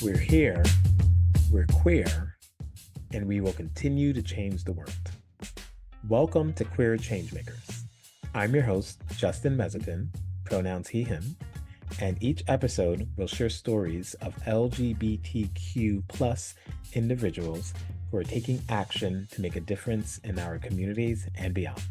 We're here, we're queer, and we will continue to change the world. Welcome to Queer Changemakers. I'm your host, Justin Mezzapin, pronouns he, him, and each episode will share stories of LGBTQ plus individuals who are taking action to make a difference in our communities and beyond.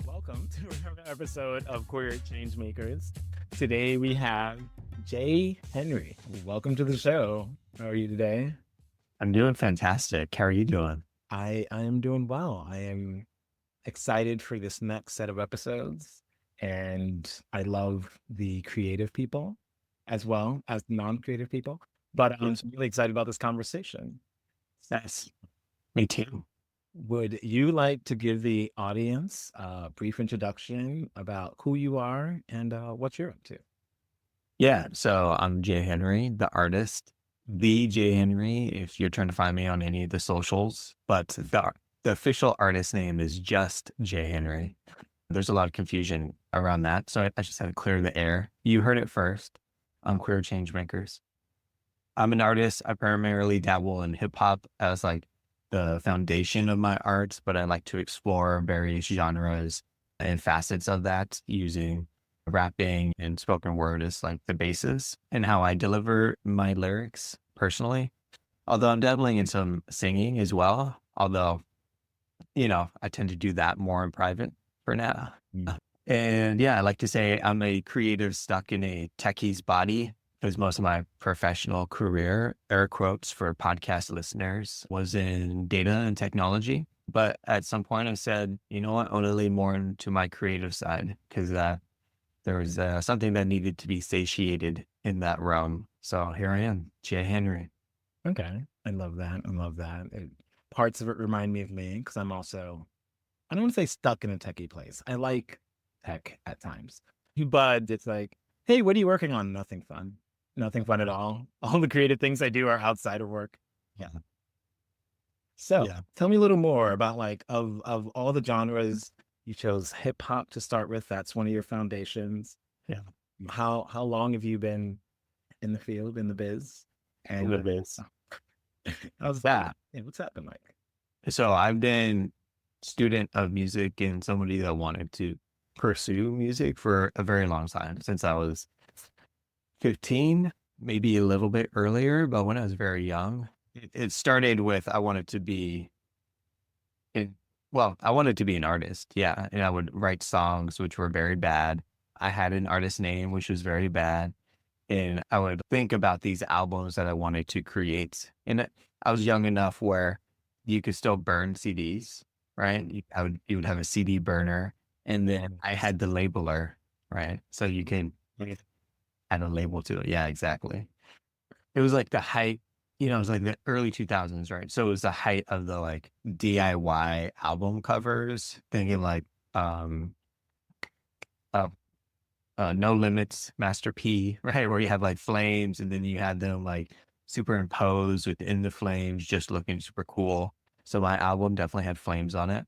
Welcome to another episode of Queer Changemakers. Today we have Jay Henry. Welcome to the show. How are you today? I'm doing fantastic. How are you doing? I am doing well. I am excited for this next set of episodes, and I love the creative people as well as non-creative people. But I'm really excited about this conversation. Yes, me too. Would you like to give the audience a brief introduction about who you are and what you're up to? Yeah, so I'm Jay Henry, the artist, the Jay Henry, if you're trying to find me on any of the socials, but the official artist name is just Jay Henry. There's a lot of confusion around that, so I just had to clear the air. You heard it first on Queer Changemakers. I'm an artist. I primarily dabble in hip hop as like the foundation of my art, but I like to explore various genres and facets of that using rapping and spoken word as like the basis and how I deliver my lyrics personally. Although I'm dabbling in some singing as well, although, I tend to do that more in private for now. And yeah, I like to say I'm a creative stuck in a techie's body because most of my professional career, air quotes for podcast listeners, was in data and technology. But at some point I said, you know what, I want to lean more into my creative side because there was something that needed to be satiated in that realm. So here I am, Jay Henry. Okay. I love that. I love that. Parts of it remind me of me because I'm also, I don't want to say stuck in a techie place. I like tech at times, but it's like, hey, what are you working on? Nothing fun. Nothing fun at all. All the creative things I do are outside of work. Yeah. So Yeah. tell me a little more about like of all the genres you chose hip hop to start with. That's one of your foundations. Yeah. How long have you been in the field, in the biz? In And the biz. how's that? Yeah, what's that been like? So I've been student of music and somebody that wanted to pursue music for a very long time since I was 15, maybe a little bit earlier, but when I was very young, it started with I wanted to be in, I wanted to be an artist. Yeah. And I would write songs which were very bad. I had an artist name which was very bad. And I would think about these albums that I wanted to create. And I was young enough where you could still burn CDs, right? You would have a CD burner, and then I had the labeler, right? So you can add a label to it. Yeah, exactly. It was like the height, it was like the early 2000s, right? So it was the height of the like DIY album covers, thinking like um uh, No Limits, Master P, right? Where you have like flames and then you had them like superimposed within the flames, just looking super cool. So my album definitely had flames on it.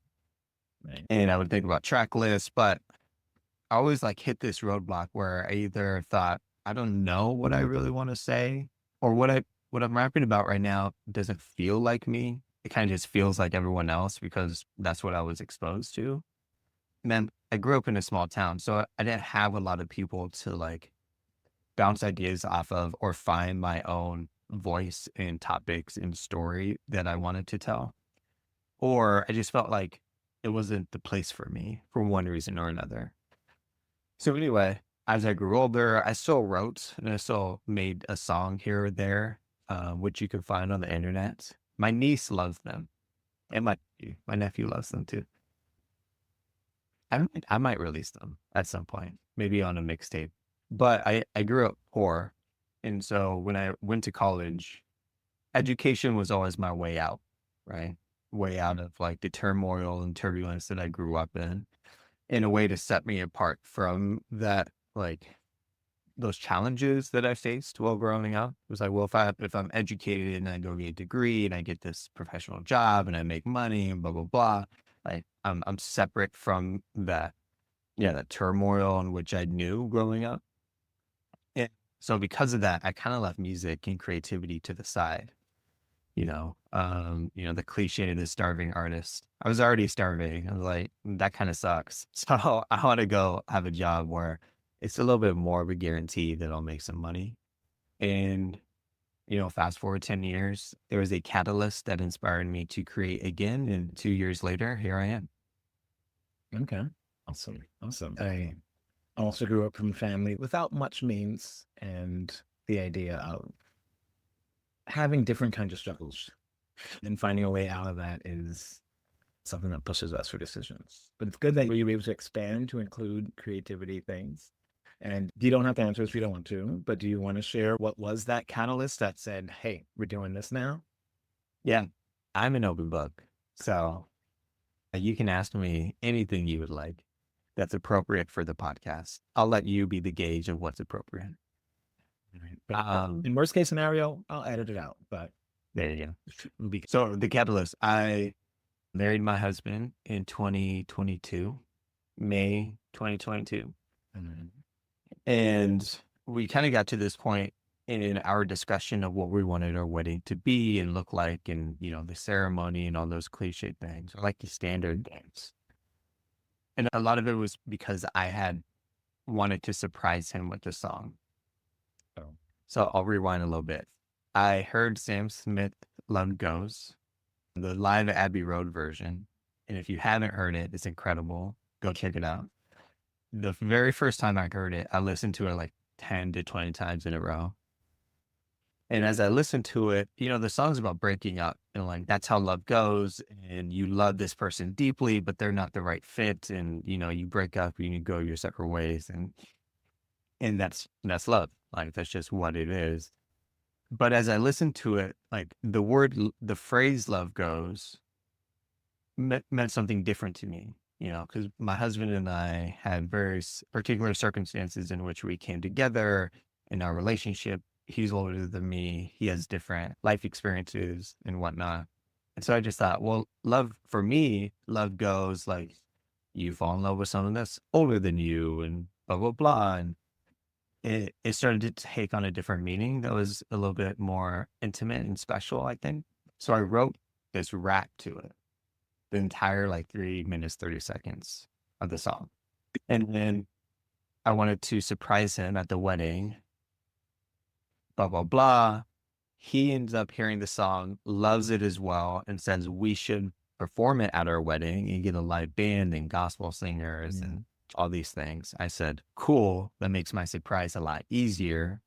Right. And I would think about track lists, but I always like hit this roadblock where I either thought, I don't know what I really want to say, or what I'm rapping about right now doesn't feel like me. It kind of just feels like everyone else because that's what I was exposed to. And then I grew up in a small town, so I didn't have a lot of people to like bounce ideas off of or find my own voice in topics and story that I wanted to tell. Or I just felt like it wasn't the place for me for one reason or another. So anyway, as I grew older, I still wrote and I still made a song here or there, which you can find on the internet. My niece loves them, and my nephew loves them too. I might release them at some point, maybe on a mixtape. But I grew up poor. And so when I went to college, education was always my way out, right? Way out of like the turmoil and turbulence that I grew up in a way to set me apart from that, like those challenges that I faced while growing up. It was like, well, if I'm educated and I go get a degree and I get this professional job and I make money and blah blah blah, like I'm separate from that, yeah, that turmoil in which I knew growing up. And So because of that, I kind of left music and creativity to the side. The cliche, the starving artist. I was already starving. I was like, that kind of sucks. So I want to go have a job where it's a little bit more of a guarantee that I'll make some money. And, fast forward 10 years, there was a catalyst that inspired me to create again. And 2 years later, here I am. Okay. Awesome. Awesome. I also grew up from a family without much means, and the idea of having different kinds of struggles and finding a way out of that is something that pushes us for decisions. But it's good that you were able to expand to include creativity things. And you don't have to answer if you don't want to, but do you want to share what was that catalyst that said, hey, we're doing this now? Yeah, I'm an open book. So you can ask me anything you would like that's appropriate for the podcast. I'll let you be the gauge of what's appropriate. Right. But in worst case scenario, I'll edit it out. But There you go. it'll be So the catalyst, I married my husband in 2022, May 2022. Mhm. And we kind of got to this point in our discussion of what we wanted our wedding to be and look like, and, the ceremony and all those cliche things, or like the standard things. And a lot of it was because I had wanted to surprise him with the song. Oh. So I'll rewind a little bit. I heard Sam Smith Love Goes, the live Abbey Road version. And if you haven't heard it, it's incredible. Go check it out. The very first time I heard it, I listened to it like 10 to 20 times in a row. And as I listened to it, the song's about breaking up, and like that's how love goes. And you love this person deeply, but they're not the right fit. And, you break up and you go your separate ways. And that's love. Like that's just what it is. But as I listened to it, like the phrase love goes meant something different to me, because my husband and I had very particular circumstances in which we came together in our relationship. He's older than me. He has different life experiences and whatnot. And so I just thought, well, for me, love goes like you fall in love with someone that's older than you and blah, blah, blah. And it started to take on a different meaning that was a little bit more intimate and special, I think. So I wrote this rap to it, the entire like 3 minutes, 30 seconds of the song. And then I wanted to surprise him at the wedding, blah, blah, blah. He ends up hearing the song, loves it as well, and says we should perform it at our wedding and get a live band and gospel singers and all these things. I said, cool. That makes my surprise a lot easier.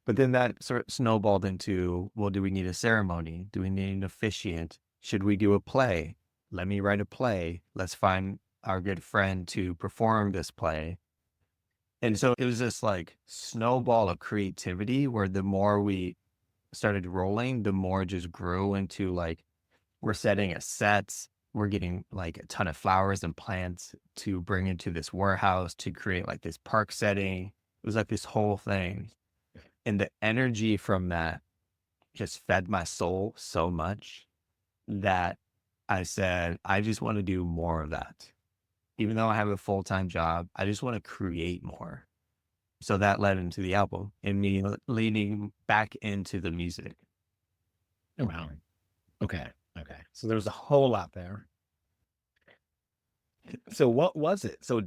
But then that sort of snowballed into, well, do we need a ceremony? Do we need an officiant? Should we do a play? Let me write a play. Let's find our good friend to perform this play. And so it was this like snowball of creativity where the more we started rolling, the more it just grew into like, we're setting a set. We're getting like a ton of flowers and plants to bring into this warehouse to create like this park setting. It was like this whole thing. And the energy from that just fed my soul so much that I said, I just want to do more of that. Even though I have a full-time job, I just want to create more. So that led into the album and me leaning back into the music. Oh, wow. Okay. Okay. So there was a whole lot there. So what was it? So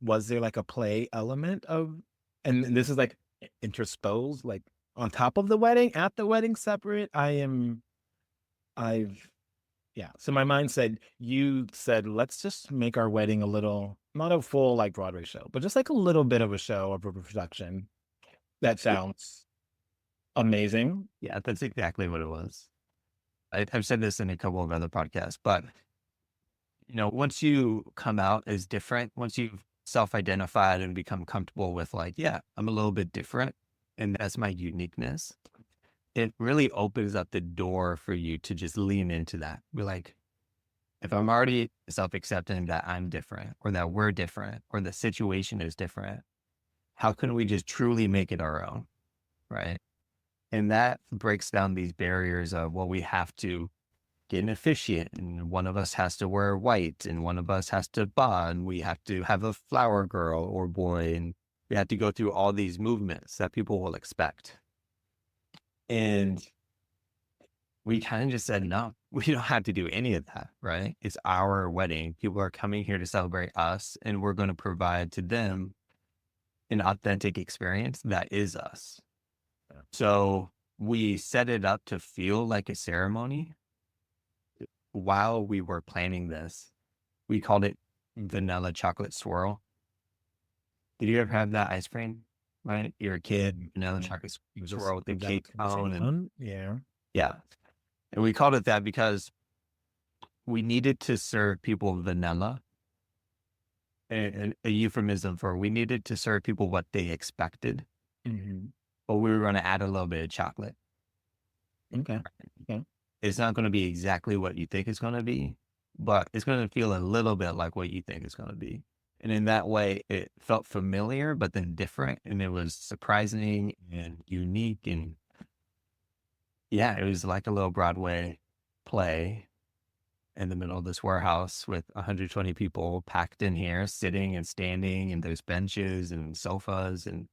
was there like a play element and this is like intersposed, like on top of the wedding, at the wedding, separate? Yeah. So my mind said, you said, let's just make our wedding a little, not a full like Broadway show, but just like a little bit of a show of a production. That sounds amazing. Yeah, that's exactly what it was. I've said this in a couple of other podcasts, but once you come out as different, once you've self-identified and become comfortable with like, yeah, I'm a little bit different and that's my uniqueness, it really opens up the door for you to just lean into that. Be like, if I'm already self-accepting that I'm different or that we're different or the situation is different, how can we just truly make it our own? Right. And that breaks down these barriers of, well, we have to get an officiant and one of us has to wear white and one of us has to bond. We have to have a flower girl or boy. And We had to go through all these movements that people will expect. And we kind of just said, no, we don't have to do any of that, right? It's our wedding. People are coming here to celebrate us, and we're going to provide to them an authentic experience that is us. Yeah. So we set it up to feel like a ceremony while we were planning this. We called it vanilla chocolate swirl. Did you ever have that ice cream? Right? You're a kid, vanilla chocolate swirl with the cake cone. And yeah. And we called it that because we needed to serve people vanilla. And a euphemism for we needed to serve people what they expected, but we were going to add a little bit of chocolate. Okay. It's not going to be exactly what you think it's going to be, but it's going to feel a little bit like what you think it's going to be. And in that way, it felt familiar, but then different. And it was surprising and unique. And yeah, it was like a little Broadway play in the middle of this warehouse with 120 people packed in here, sitting and standing, and there's benches and sofas. And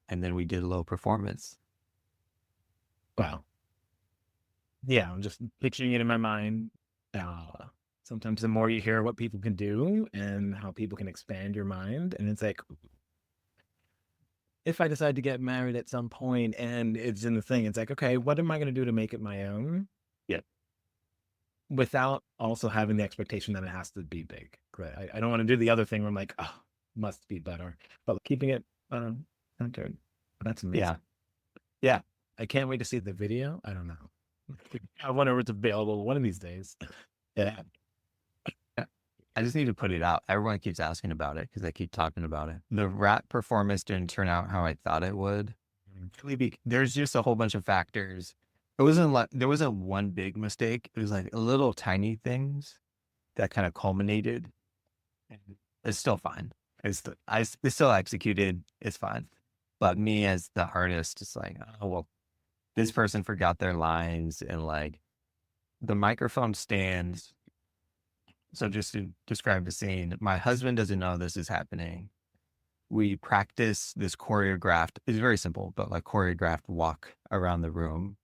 then we did a little performance. Wow. Yeah, I'm just picturing it in my mind. Sometimes the more you hear what people can do and how people can expand your mind, and it's like, if I decide to get married at some point and it's in the thing, it's like, okay, what am I going to do to make it my own? Yeah. Without also having the expectation that it has to be big. Right? I don't want to do the other thing where I'm like, oh, must be better, but keeping it centered. That's amazing. Yeah. I can't wait to see the video. I don't know. I wonder if it's available one of these days. Yeah. I just need to put it out. Everyone keeps asking about it because I keep talking about it. The rap performance didn't turn out how I thought it would. There's just a whole bunch of factors. It wasn't like there wasn't one big mistake. It was like little tiny things that kind of culminated. And it's still fine. It's still executed. It's fine. But me as the artist, it's like, oh well, this person forgot their lines, and like the microphone stands. So just to describe the scene, my husband doesn't know this is happening. We practice this choreographed, it's very simple, but like choreographed walk around the room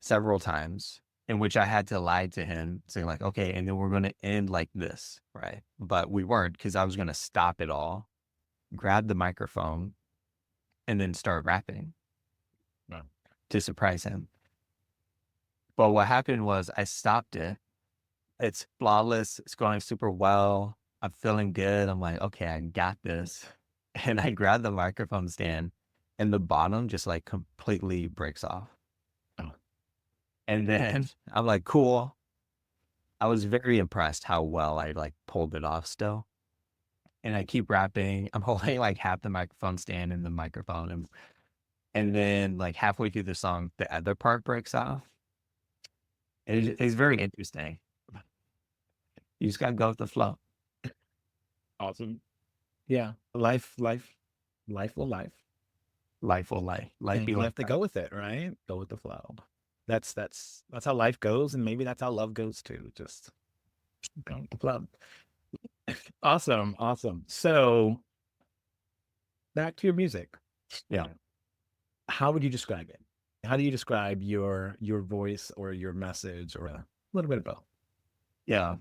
several times, in which I had to lie to him, saying like, okay, and then we're going to end like this, right? But we weren't, because I was going to stop it all, grab the microphone, and then start rapping to surprise him. But what happened was I stopped it. It's flawless. It's going super well. I'm feeling good. I'm like, okay, I got this. And I grab the microphone stand, and the bottom just like completely breaks off. Oh. And then I'm like, cool. I was very impressed how well I like pulled it off still. And I keep rapping. I'm holding like half the microphone stand in the microphone. And then like halfway through the song, the other part breaks off. It's very interesting. You just gotta go with the flow. Awesome. Yeah. Life will life. Life will life. And you have to go with it, right? Go with the flow. That's how life goes, and maybe that's how love goes too. Just go with the flow. Awesome. So back to your music. Yeah. How would you describe it? How do you describe your voice or your message, or a little bit of both? Yeah.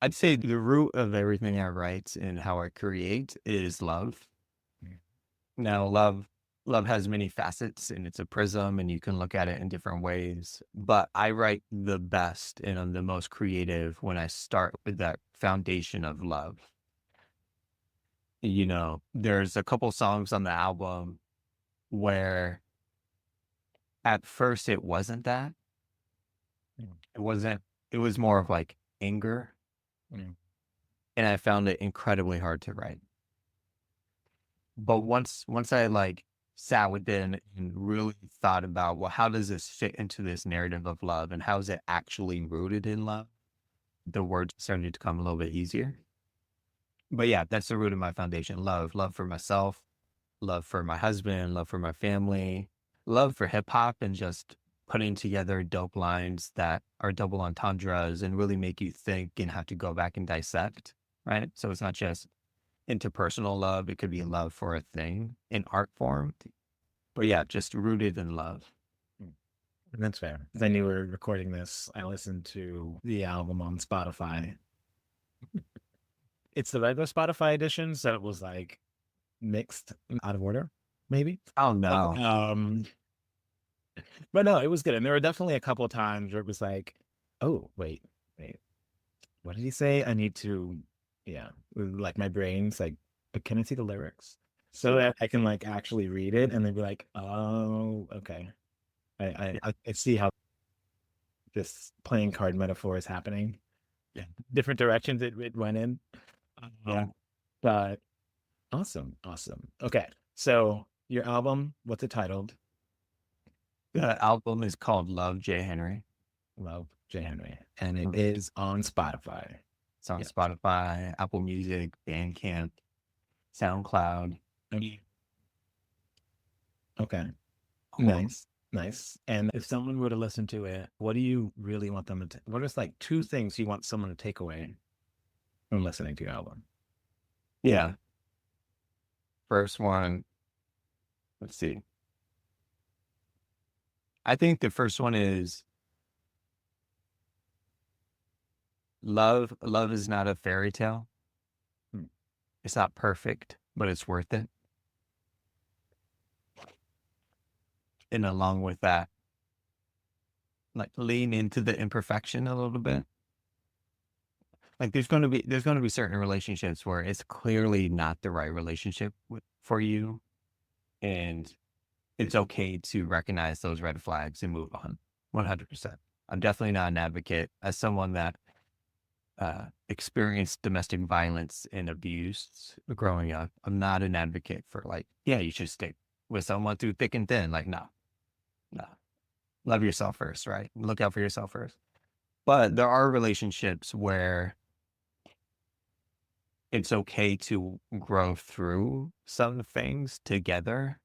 I'd say the root of everything I write and how I create is love. Now, love has many facets, and it's a prism, and you can look at it in different ways. But I write the best and I'm the most creative when I start with that foundation of love. You know, there's a couple songs on the album where at first it wasn't that. It was more of like anger. And I found it incredibly hard to write. But once I like sat within and really thought about, well, how does this fit into this narrative of love, and how is it actually rooted in love? The words started to come a little bit easier. But yeah, that's the root of my foundation. Love for myself, love for my husband, love for my family, love for hip hop, and just putting together dope lines that are double entendres and really make you think and have to go back and dissect, right? So it's not just interpersonal love. It could be love for a thing in art form. But yeah, just rooted in love. That's fair. Then you were recording this. I listened to the album on Spotify. It's the regular Spotify edition, so it was like mixed out of order, maybe. Oh no. But no, it was good. And there were definitely a couple of times where it was like, oh, wait, what did he say? I need to, yeah, like my brain's like, but can I see the lyrics? So that I can like actually read it and then be like, oh, okay. I see how this playing card metaphor is happening. Yeah. Different directions it went in. Yeah. But awesome. Okay. So your album, what's it titled? The album is called Love J. Henry. Love J. Henry. And it is on Spotify. It's on Yeah. Spotify, Apple Music, Bandcamp, SoundCloud. Okay. Nice. And if someone were to listen to it, what do you really want them to what is like 2 things you want someone to take away from listening to your album? Yeah. First one, let's see. I think the first one is love. Love is not a fairy tale. It's not perfect, but it's worth it. And along with that, like lean into the imperfection a little bit. Like there's going to be certain relationships where it's clearly not the right relationship for you, and it's okay to recognize those red flags and move on. 100%. I'm definitely not an advocate as someone that experienced domestic violence and abuse growing up. I'm not an advocate for like, yeah, you should stick with someone through thick and thin. Like, no. Love yourself first, right? Look out for yourself first. But there are relationships where it's okay to grow through some things together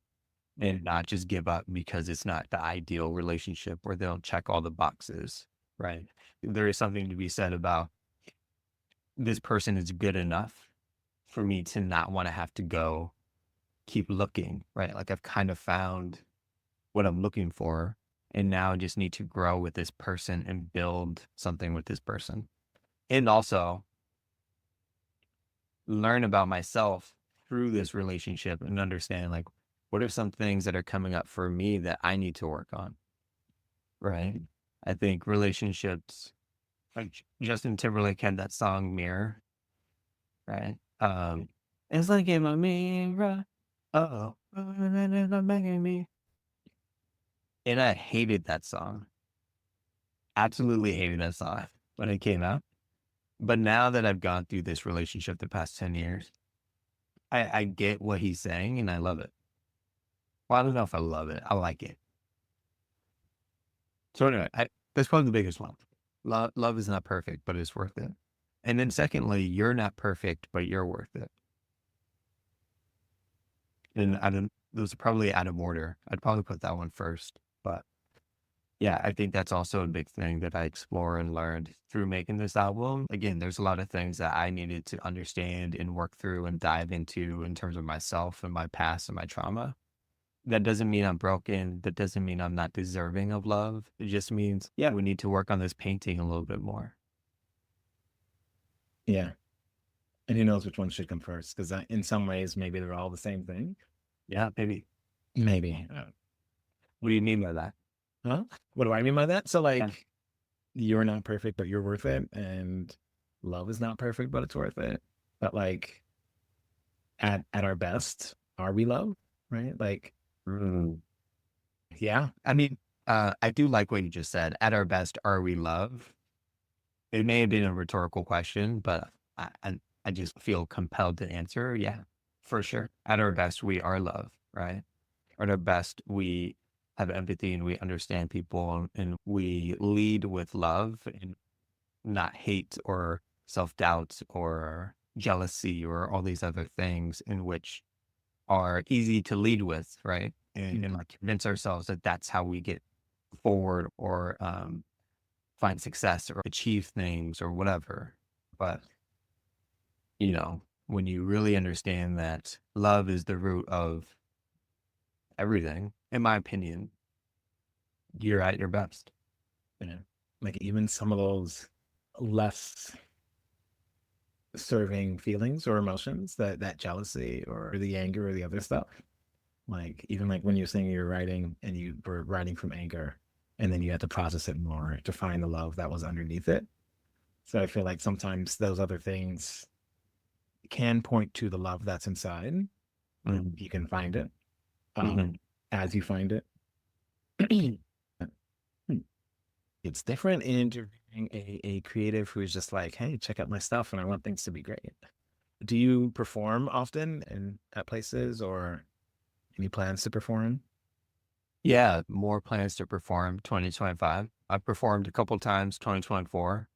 and not just give up because it's not the ideal relationship where they'll check all the boxes, right? There is something to be said about this person is good enough for me to not want to have to go keep looking, right? Like I've kind of found what I'm looking for, and now I just need to grow with this person and build something with this person. And also learn about myself through this relationship and understand like what are some things that are coming up for me that I need to work on, right? I think relationships, like Justin Timberlake had that song Mirror, right? It's like in my mirror, oh, it's not making me. And I hated that song. Absolutely hated that song when it came out. But now that I've gone through this relationship the past 10 years, I get what he's saying and I love it. Well, I don't know if I love it. I like it. So anyway, that's probably the biggest one. Love is not perfect, but it's worth it. And then secondly, you're not perfect, but you're worth it. And those are probably out of order. I'd probably put that one first. But yeah, I think that's also a big thing that I explore and learned through making this album. Again, there's a lot of things that I needed to understand and work through and dive into in terms of myself and my past and my trauma. That doesn't mean I'm broken. That doesn't mean I'm not deserving of love. It just means, yeah, we need to work on this painting a little bit more. Yeah. And who knows which one should come first? Because in some ways, maybe they're all the same thing. Yeah, maybe. Maybe. What do you mean by that? Huh? What do I mean by that? So like, Yeah. you're not perfect, but you're worth it. And love is not perfect, but it's worth it. But like, at our best, are we love? Right? Like, yeah. I mean, I do like what you just said. At our best, are we love? It may have been a rhetorical question, but I just feel compelled to answer. Yeah, for sure. At our best, we are love, right? At our best, we have empathy and we understand people and we lead with love and not hate or self-doubt or jealousy or all these other things in which are easy to lead with, right? And like convince ourselves that that's how we get forward or find success or achieve things or whatever. But, you know, when you really understand that love is the root of everything, in my opinion, you're at your best. You know, like even some of those less serving feelings or emotions, that jealousy or the anger or the other stuff. Like even like when you're saying you're writing and you were writing from anger and then you had to process it more to find the love that was underneath it. So I feel like sometimes those other things can point to the love that's inside. Mhm. You can find it Mhm. as you find it. It's different in interviewing a creative who is just like, hey, check out my stuff and I want things to be great. Do you perform often and at places or any plans to perform? Yeah, more plans to perform 2025. I performed a couple times 2024.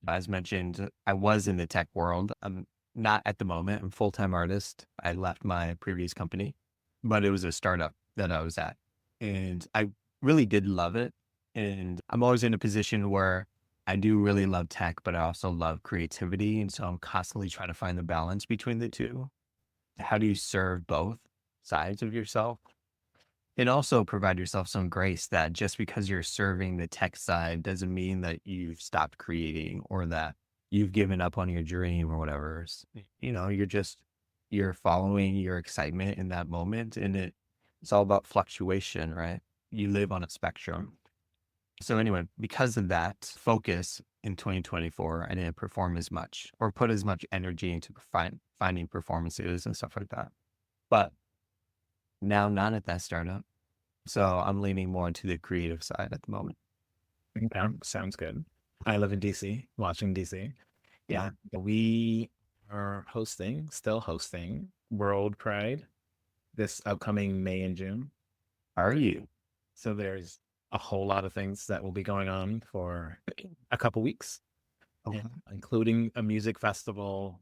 As mentioned, I was in the tech world. I'm not at the moment. I'm a full-time artist. I left my previous company, but it was a startup that I was at. And I really did love it. And I'm always in a position where I do really love tech, but I also love creativity. And so I'm constantly trying to find the balance between the two. How do you serve both sides of yourself? And also provide yourself some grace that just because you're serving the tech side doesn't mean that you've stopped creating or that you've given up on your dream or whatever. You're following your excitement in that moment, and it's all about fluctuation, right? You live on a spectrum. So anyway, because of that focus in 2024, I didn't perform as much or put as much energy into finding performances and stuff like that. But now not at that startup. So I'm leaning more into the creative side at the moment. Okay, sounds good. I live in DC, Washington, DC. Yeah. We are still hosting World Pride this upcoming May and June. Are you? So there's a whole lot of things that will be going on for a couple weeks, Okay. including a music festival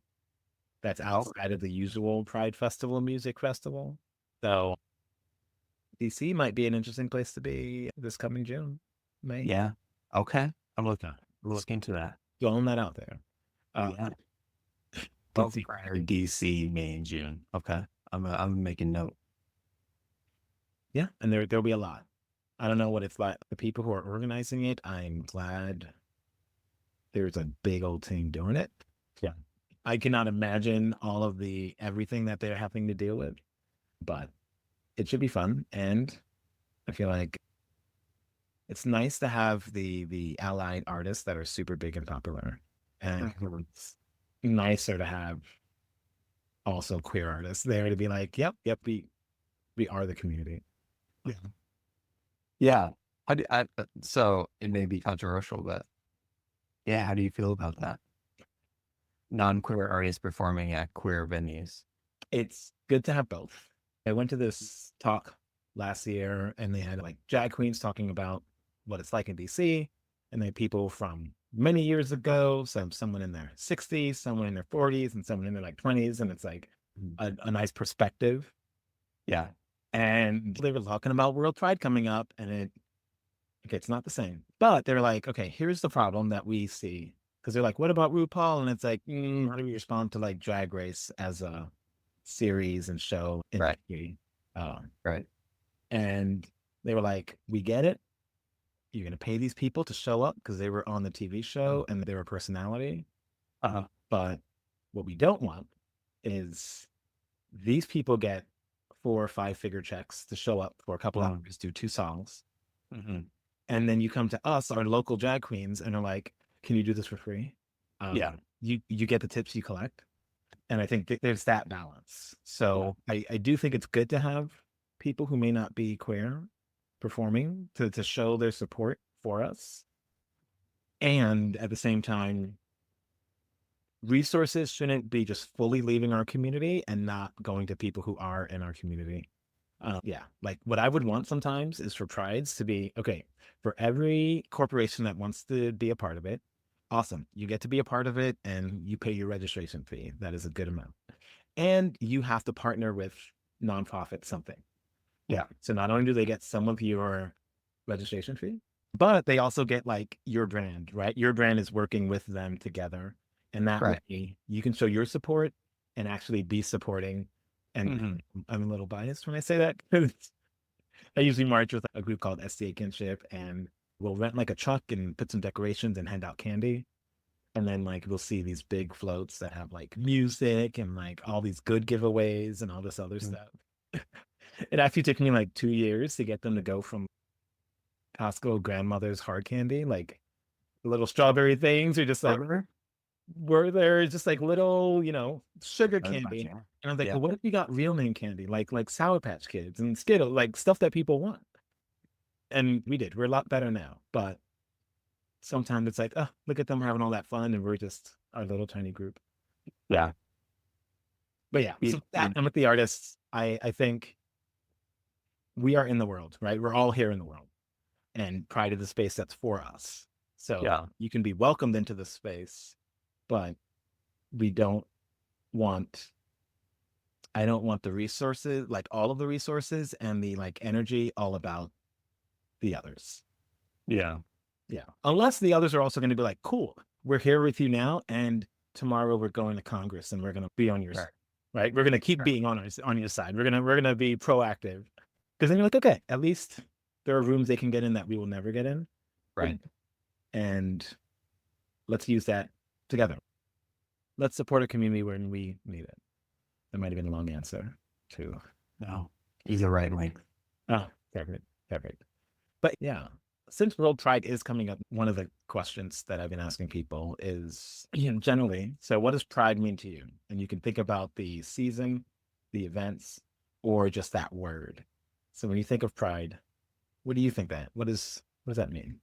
that's outside of the usual Pride Festival music festival. So DC might be an interesting place to be this coming June, May. Yeah. Okay. I'm looking into that. Throwing that out there. Yeah. Let's see. Or DC, May and June. Okay. I'm making note. Yeah, and there'll be a lot. I don't know what it's like. The people who are organizing it, I'm glad there's a big old team doing it. Yeah. I cannot imagine all of the everything that they're having to deal with, but it should be fun. And I feel like it's nice to have the allied artists that are super big and popular. And it's nicer to have also queer artists there to be like, yep, we are the community. Yeah. Yeah. So it may be controversial, but yeah, how do you feel about that? Non-queer artists performing at queer venues. It's good to have both. I went to this talk last year and they had like drag queens talking about what it's like in DC, and they had people from many years ago, someone in their 60s, someone in their 40s, and someone in their like 20s, and it's like a nice perspective. Yeah. And they were talking about World Pride coming up, and it's not the same. But they're like, okay, here's the problem that we see. Because they're like, what about RuPaul? And it's like, how do we respond to like Drag Race as a series and show in Right. TV? Right. And they were like, we get it. You're going to pay these people to show up because they were on the TV show and they were a personality. Uh-huh. But what we don't want is these people get 4 or 5 figure checks to show up for a couple hours, do 2 songs. Mhm. And then you come to us, our local drag queens, and are like, can you do this for free? Yeah. You get the tips you collect. And I think there's that balance. So I do think it's good to have people who may not be queer performing to show their support for us. And at the same time, resources shouldn't be just fully leaving our community and not going to people who are in our community. Yeah, like what I would want sometimes is for prides to be okay for every corporation that wants to be a part of it. Awesome. You get to be a part of it and you pay your registration fee. That is a good amount. And you have to partner with nonprofit something. Yeah. So not only do they get some of your registration fee, but they also get like your brand, right? Your brand is working with them together. And that Right. way you can show your support and actually be supporting. And Mhm. I'm a little biased when I say that, because I usually march with a group called SDA Kinship, and we'll rent like a truck and put some decorations and hand out candy. And then like we'll see these big floats that have like music and like all these good giveaways and all this other Mm. stuff. It actually took me like 2 years to get them to go from Costco grandmother's hard candy, like little strawberry things, or just like Burger? were there just like little, sugar Oh, candy. gotcha. And I was like, Yeah. well, what if you got real name candy, like Sour Patch Kids and Skittles, like stuff that people want? And we did. We're a lot better now. But sometimes it's like, oh, look at them having all that fun, and we're just our little tiny group. Yeah. But yeah, so that It and with the artists, I think we are in the world, right? We're all here in the world. And Pride is the space that's for us. So yeah. you can be welcomed into the space, but we don't want I don't want the resources, like all of the resources and the like energy all about the others. Yeah. Yeah. Unless the others are also going to be like, cool, we're here with you now, and tomorrow we're going to Congress and we're going to be on your side, Sure. right? We're going to keep Sure. being on your side. We're gonna be proactive, because then you're like, okay, at least there are rooms they can get in that we will never get in, Right. and let's use that together. Let's support a community when we need it. That might have been a long answer to. No. He's the right way. Oh, perfect. Perfect. But yeah, since World Pride is coming up, one of the questions that I've been asking people is, generally, so what does Pride mean to you? And you can think about the season, the events, or just that word. So when you think of Pride, what do you think what does that mean?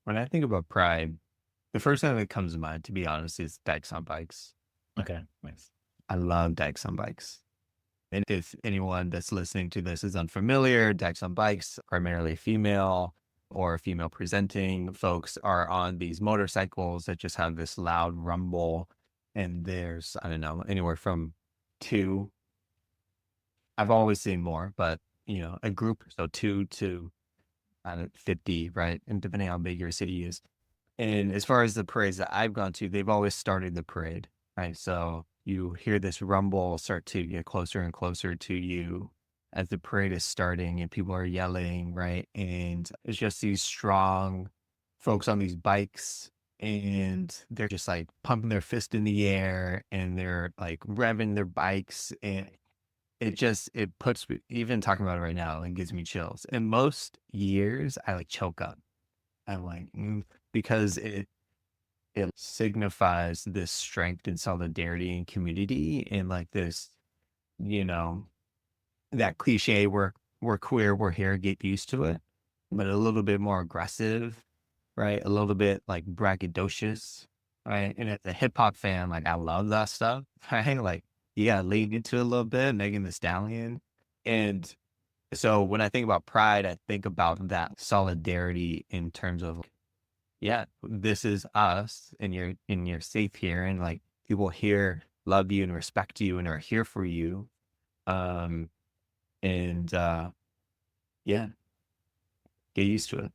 When I think about pride, the first thing that comes to mind, to be honest, is dykes on bikes. Okay, nice. I love dykes on bikes. And if anyone that's listening to this is unfamiliar, dykes on bikes, primarily female or female presenting folks, are on these motorcycles that just have this loud rumble. And there's, I don't know, anywhere from two. I've always seen more, but a group, so 2 to 50, right? And depending on how big your city is. And as far as the parades that I've gone to, they've always started the parade, right? So you hear this rumble start to get closer and closer to you as the parade is starting and people are yelling, right? And it's just these strong folks on these bikes, and they're just like pumping their fist in the air and they're like revving their bikes, and it puts me, even talking about it right now, it gives me chills. And most years I like choke up. I'm like, because it signifies this strength and solidarity and community, and like this, you know, that cliche, we're queer, we're here, get used to it, but a little bit more aggressive, right? A little bit like braggadocious, right? And as a hip hop fan, like I love that stuff, right? Like you gotta lean into it a little bit, Megan Thee Stallion. And so when I think about pride, I think about that solidarity in terms of, yeah, this is us, and you're safe here, and like people here love you and respect you and are here for you. Um and yeah, get used to it.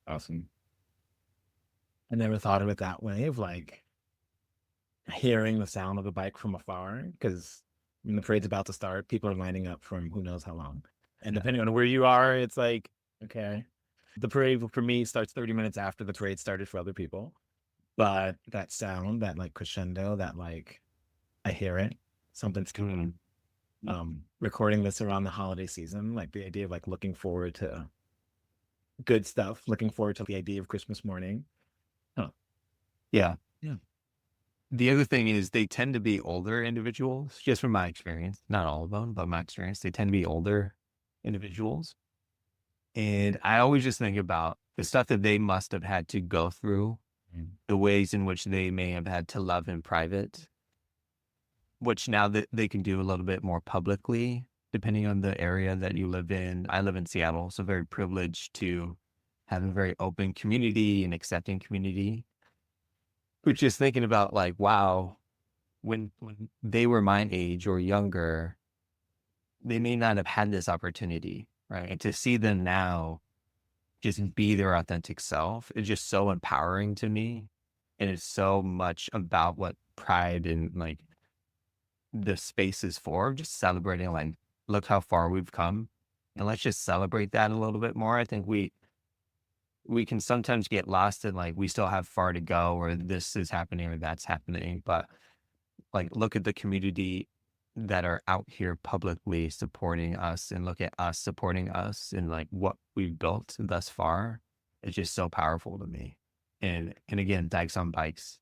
Awesome. I never thought of it that way, of like hearing the sound of the bike from afar, because when the parade's about to start, people are lining up from who knows how long. And Yeah. depending on where you are, it's like, okay, the parade for me starts 30 minutes after the parade started for other people. But that sound, that like crescendo, that like I hear it, something's coming. Recording this around the holiday season, like the idea of like looking forward to good stuff, looking forward to the idea of Christmas morning. Huh. Yeah. Yeah. The other thing is they tend to be older individuals, just from my experience, not all of them, but my experience, they tend to be older individuals. And I always just think about the stuff that they must have had to go through, the ways in which they may have had to love in private, which now that they can do a little bit more publicly, depending on the area that you live in. I live in Seattle, so very privileged to have a very open community and accepting community. But just thinking about like, wow, when they were my age or younger, they may not have had this opportunity, right? And to see them now just be their authentic self is just so empowering to me. And it's so much about what pride and like the space is for, just celebrating like, look how far we've come. And let's just celebrate that a little bit more. I think we can sometimes get lost in like we still have far to go or this is happening or that's happening. But like look at the community that are out here publicly supporting us and look at us supporting us and like what we've built thus far. It's just so powerful to me. And again, Dykes on Bikes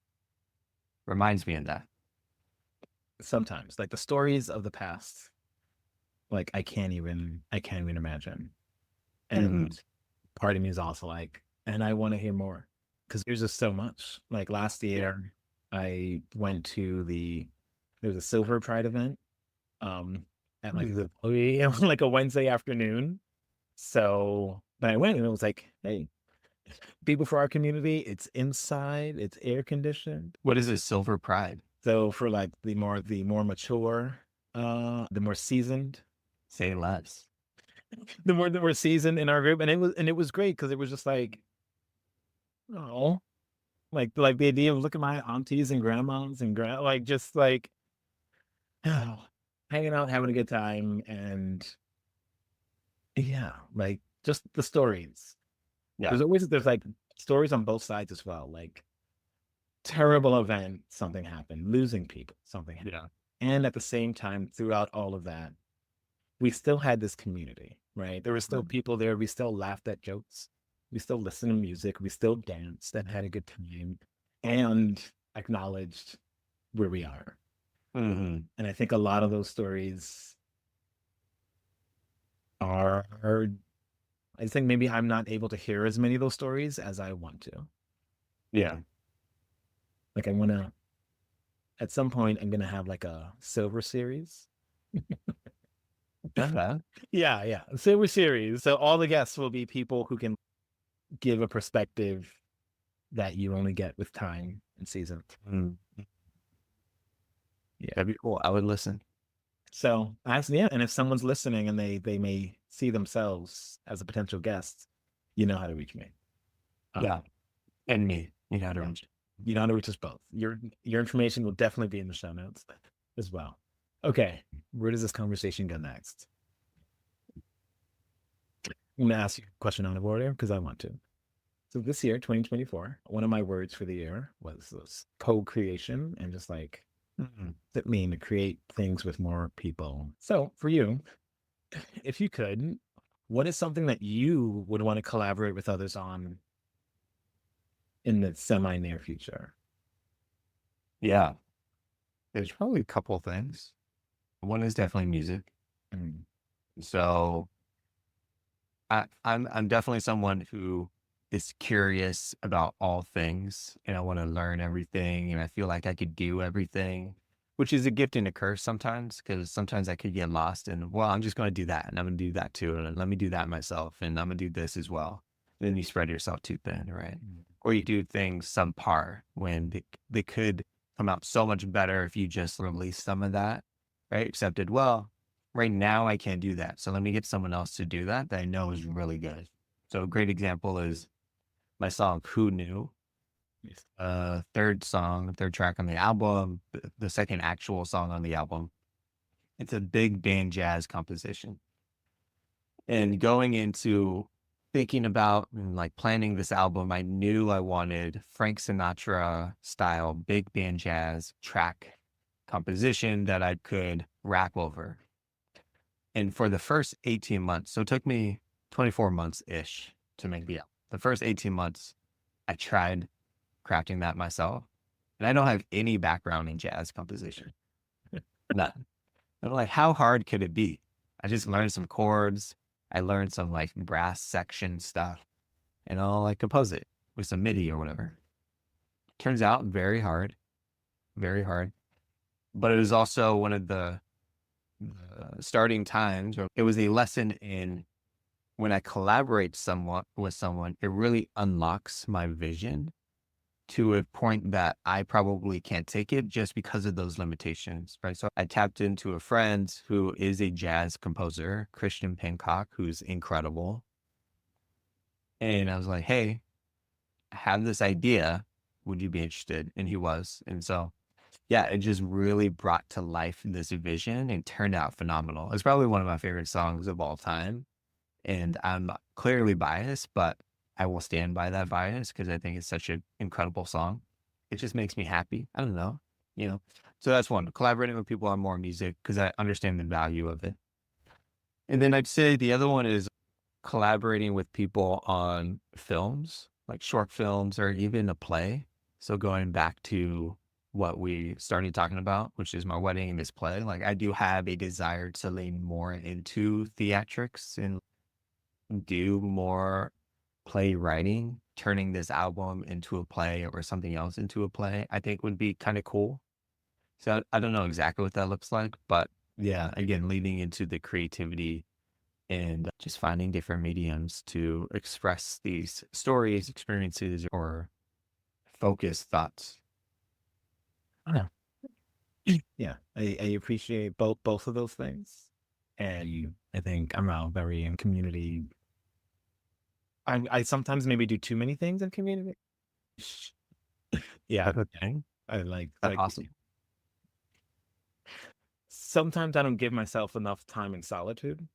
reminds me of that. Sometimes, like the stories of the past, like I can't even imagine. Hmm. And part of me is also like, and I want to hear more because there's just so much. Like last year, I went to there was a Silver Pride event, at like like a Wednesday afternoon. So, but I went and it was like, hey, people for our community, it's inside, it's air conditioned. What is a Silver Pride? So for like the more mature, the more seasoned, Say less. the more seasoned in our group, and it was great because it was just like, oh, like the idea of looking at my aunties and grandmas and like just like hanging out, having a good time, and yeah, like just the stories. Yeah. There's like stories on both sides as well, like terrible event, something happened, losing people, something happened. Yeah. And at the same time, throughout all of that, we still had this community, right? There were still people there. We still laughed at jokes. We still listened to music. We still danced and had a good time and acknowledged where we are. Hmm. And I think a lot of those stories are, I think maybe I'm not able to hear as many of those stories as I want to. Yeah. Like I want to, at some point, I'm going to have like a silver series. Okay. Yeah, yeah. A silver series. So all the guests will be people who can give a perspective that you only get with time and season. Mm. Yeah. That'd be cool. I would listen. So yeah, and if someone's listening and they may see themselves as a potential guest, you know how to reach me. Yeah. And me. You know how to Yeah. reach. You know how to reach us both. Your information will definitely be in the show notes as well. Okay, where does this conversation go next? I'm gonna ask you a question out of order because I want to. So this year, 2024, one of my words for the year was this co-creation and just like Mhm. that mean to create things with more people. So for you, if you could, what is something that you would want to collaborate with others on in the semi near future? Yeah. There's probably a couple of things. One is definitely music. Mm. So I'm definitely someone who is curious about all things and I want to learn everything and I feel like I could do everything, which is a gift and a curse sometimes because sometimes I could get lost and well, I'm just going to do that and I'm going to do that too and let me do that myself and I'm going to do this as well. Then you spread yourself too thin, right? Or you do things subpar when they could come out so much better if you just release some of that, right? Accepted, well, right now I can't do that. So let me get someone else to do that I know is really good. So a great example is my song Who Knew, Yes. third track on the album, the second actual song on the album. It's a big band jazz composition. And going into thinking about and like planning this album, I knew I wanted Frank Sinatra style big band jazz track composition that I could rap over. And for the first 18 months, so it took me 24 months ish to make the album. The first 18 months, I tried crafting that myself. And I don't have any background in jazz composition. None. I'm like, how hard could it be? I just learned some chords. I learned some like brass section stuff and I'll like compose it with some MIDI or whatever. Turns out very hard, very hard. But it was also one of the starting times, or it was a lesson in when I collaborate somewhat with someone, it really unlocks my vision to a point that I probably can't take it just because of those limitations, right? So I tapped into a friend who is a jazz composer, Christian Pincock, who's incredible. And I was like, hey, I have this idea. Would you be interested? And he was. And so, yeah, it just really brought to life this vision and turned out phenomenal. It's probably one of my favorite songs of all time. And I'm clearly biased, but I will stand by that bias because I think it's such an incredible song. It just makes me happy. I don't know, you know. So that's one. Collaborating with people on more music because I understand the value of it. And then I'd say the other one is collaborating with people on films, like short films or even a play. So going back to what we started talking about, which is my wedding and this play, like I do have a desire to lean more into theatrics and do more playwriting. Turning this album into a play or something else into a play, I think would be kind of cool. So I don't know exactly what that looks like, but yeah, again, leading into the creativity and just finding different mediums to express these stories, experiences, or focus thoughts. I don't know. Yeah, I appreciate both of those things, and I think I'm a very in community. I sometimes maybe do too many things in community. Yeah, That's okay. I like That's awesome. sometimes I don't give myself enough time in solitude.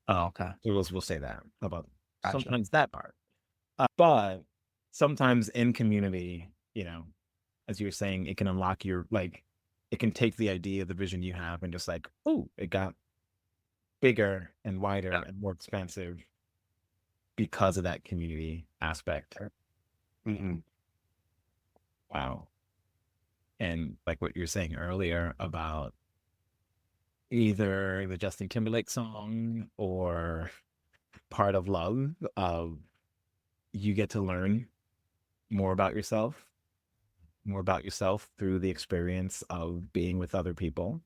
Oh, okay. So we'll say that about Gotcha. sometimes that part. But sometimes in community, as you were saying, it can unlock it can take the idea, the vision you have, and just like, oh, it got bigger and wider Yeah. and more expansive because of that community aspect. Mhm. Wow. And like what you were saying earlier about either the Justin Timberlake song or Part of Love, you get to learn more about yourself, through the experience of being with other people.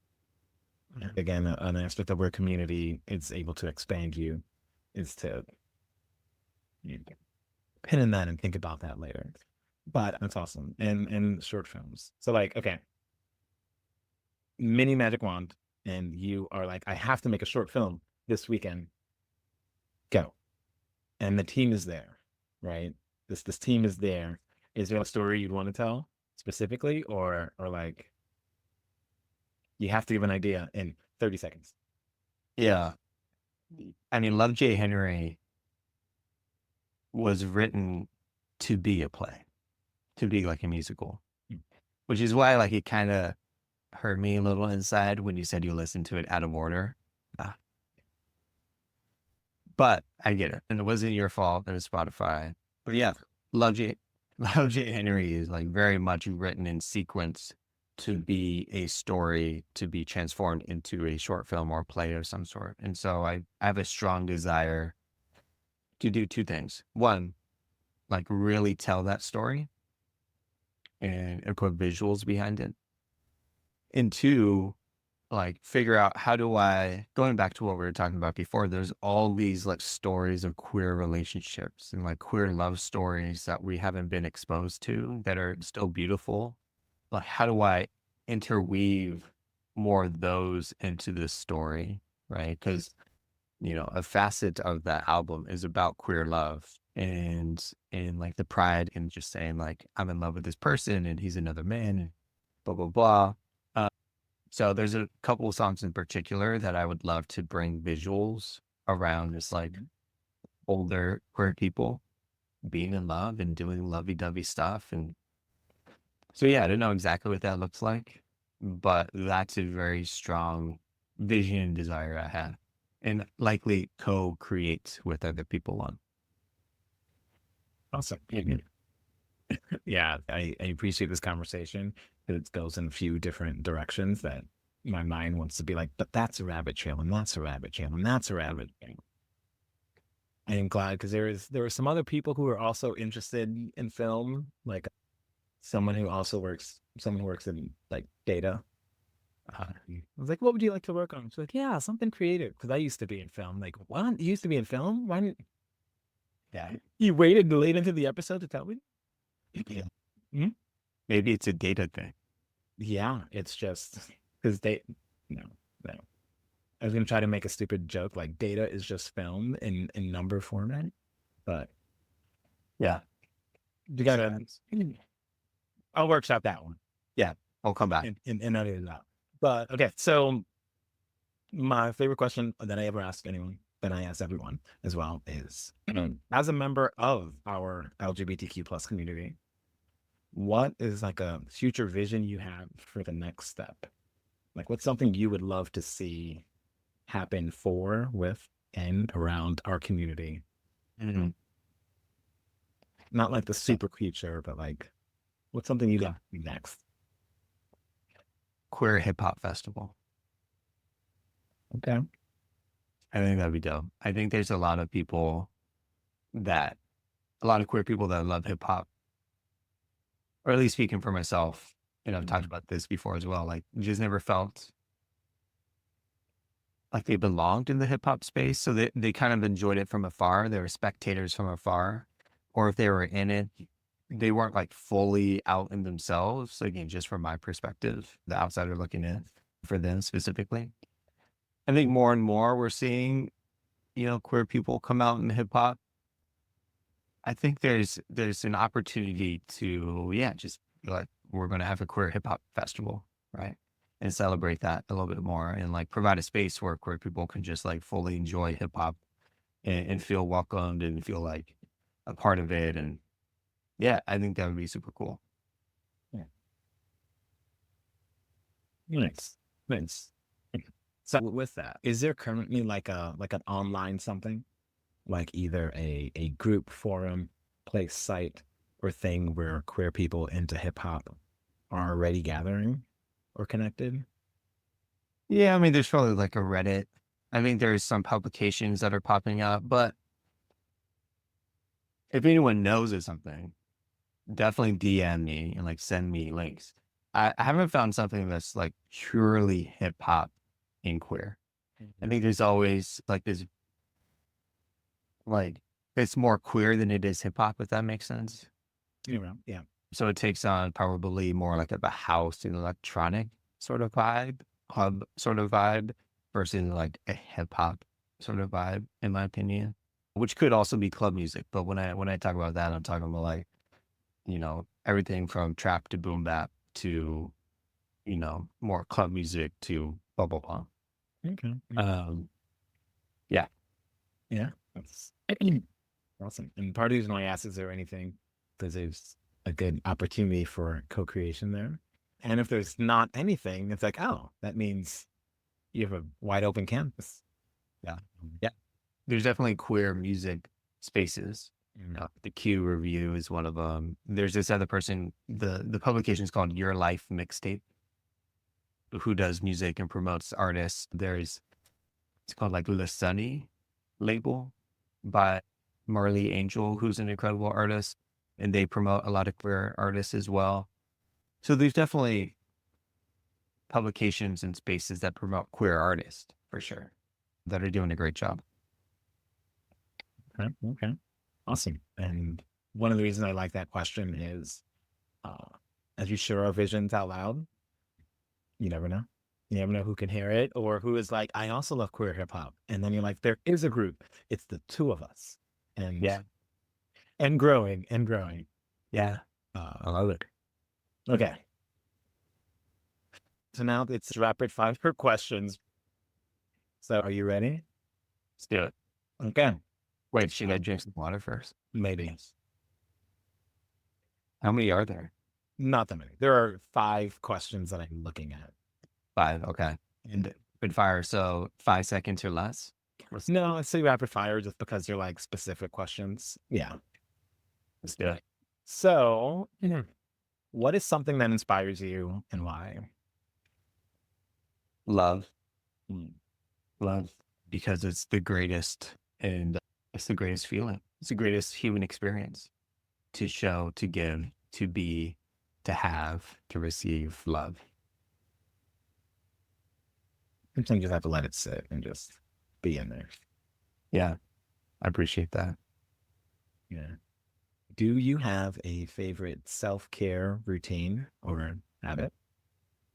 Yeah. Again, an aspect of where community is able to expand you is to pin in that and think about that later. But that's awesome. And short films. So like, okay, mini magic wand, and you are like, I have to make a short film this weekend. Go. And the team is there, right? This team is there. Is there a story you'd want to tell specifically, or like you have to give an idea in 30 seconds? Yeah. I mean, Love J. Henry was written to be a play, to be like a musical, Mm. which is why like it kind of hurt me a little inside when you said you listened to it out of order. Ah, but I get it. And it wasn't your fault. It was Spotify. But yeah, Love J. Love J. Henry is like very much written in sequence to be a story to be transformed into a short film or play of some sort. And so I have a strong desire to do two things. One, like really tell that story and put visuals behind it. And two, like figure out how do I, going back to what we were talking about before, there's all these like stories of queer relationships and like queer love stories that we haven't been exposed to that are still beautiful. Like how do I interweave more of those into this story, right? Because a facet of that album is about queer love and like the pride in just saying like I'm in love with this person and he's another man and blah blah blah. So there's a couple of songs in particular that I would love to bring visuals around just like older queer people being in love and doing lovey-dovey stuff. And so, yeah, I don't know exactly what that looks like, but that's a very strong vision and desire I have and likely co-create with other people on. Awesome. Yeah, I appreciate this conversation because it goes in a few different directions that my mind wants to be like, but that's a rabbit trail, and that's a rabbit trail, and that's a rabbit trail. I am glad because there were some other people who are also interested in film, like someone who works in like data. I was like, what would you like to work on? She's like, yeah, something creative. Because I used to be in film. Like, what? You used to be in film? Why didn't Yeah. you waited late into the episode to tell me? Yeah. Hmm? Maybe it's a data thing. Yeah, it's just because no, no. I was gonna try to make a stupid joke like data is just film in number format, but Yeah. you gotta I'll workshop that one Yeah, I'll come back. and edit it out. But okay, so my favorite question that I ever ask anyone, that I ask everyone as well, is as a member of our LGBTQ plus community, what is like a future vision you have for the next step? Like, what's something you would love to see happen for, with, and around our community? Mhm. Not like the super future, but like, what's something you'd like to see next? Queer hip hop festival. Okay. I think that'd be dope. I think there's a lot of people that, a lot of queer people that love hip hop, or at least speaking for myself, I've talked about this before as well. Like, just never felt like they belonged in the hip hop space. So they kind of enjoyed it from afar. They were spectators from afar. Or if they were in it, they weren't like fully out in themselves. Again, just from my perspective, the outsider looking in for them specifically. I think more and more we're seeing, queer people come out in hip hop. I think there's an opportunity to, just be like, we're going to have a queer hip hop festival, right? And celebrate that a little bit more, and like provide a space where queer people can just like fully enjoy hip hop and feel welcomed and feel like a part of it. And yeah, I think that would be super cool. Yeah. Nice. Nice. So with that, is there currently like an online something, like either a group forum, place, site, or thing where queer people into hip hop are already gathering or connected? Yeah, I mean, there's probably like a Reddit. I think there's some publications that are popping up, but if anyone knows of something, definitely DM me and like send me links. I haven't found something that's like purely hip hop and queer. I think there's always like this, like, it's more queer than it is hip hop, if that makes sense. Yeah. So it takes on probably more like a house and electronic sort of vibe, hub sort of vibe, versus like a hip hop sort of vibe, in my opinion. Which could also be club music, but when I talk about that, I'm talking about like, everything from trap to boom bap to, more club music to blah blah blah. Okay. Yeah. Yeah. That's awesome. And part of the reason why I asked, is there anything, because there's a good opportunity for co-creation there. And if there's not anything, it's like, oh, that means you have a wide open canvas. Yeah. Yeah. There's definitely queer music spaces. The Q Review is one of them. There's this other person, the publication is called Your Life Mixtape, who does music and promotes artists. It's called like Le Sunny label by Marley Angel, who's an incredible artist, and they promote a lot of queer artists as well. So there's definitely publications and spaces that promote queer artists for sure, that are doing a great job. Okay. Okay. Awesome. And one of the reasons I like that question is, as you share our visions out loud, you never know. You never know who can hear it, or who is like, I also love queer hip hop. And then you're like, there is a group. It's the two of us. And Yeah. and growing and growing. Yeah. I love it. Okay. So now it's rapid fire questions. So are you ready? Let's do it. Okay. Wait, should I drink some water first? Maybe. How many are there? Not that many. There are 5 questions that I'm looking at. 5. Okay. And rapid fire. So 5 seconds or less? No, I say rapid fire just because they're like specific questions. Yeah. Let's do it. So, what is something that inspires you and why? Love. Mm. Love. Because it's the greatest, and it's the greatest feeling. It's the greatest human experience, to show, to give, to be, to have, to receive love. Sometimes you just have to let it sit and just be in there. Yeah. I appreciate that. Yeah. Do you have a favorite self-care routine or habit?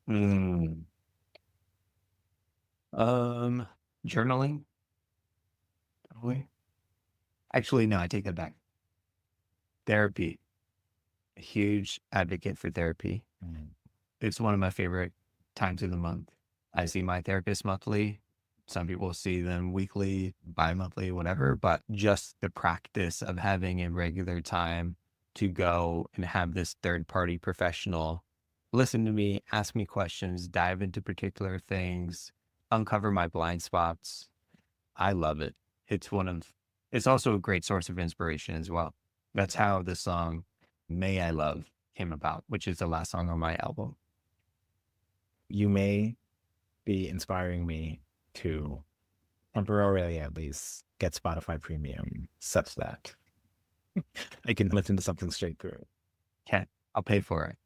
Mm. Journaling. Probably. Actually, no, I take that back. Therapy a huge advocate for therapy. It's one of my favorite times of the month. I see my therapist monthly. Some people see them weekly, bi-monthly, whatever, but just the practice of having a regular time to go and have this third-party professional listen to me, ask me questions, dive into particular things, uncover my blind spots. I love it. It's also a great source of inspiration as well. That's how the song May I Love came about, which is the last song on my album. You may be inspiring me to temporarily at least get Spotify Premium such that I can listen to something straight through. Okay, I'll pay for it.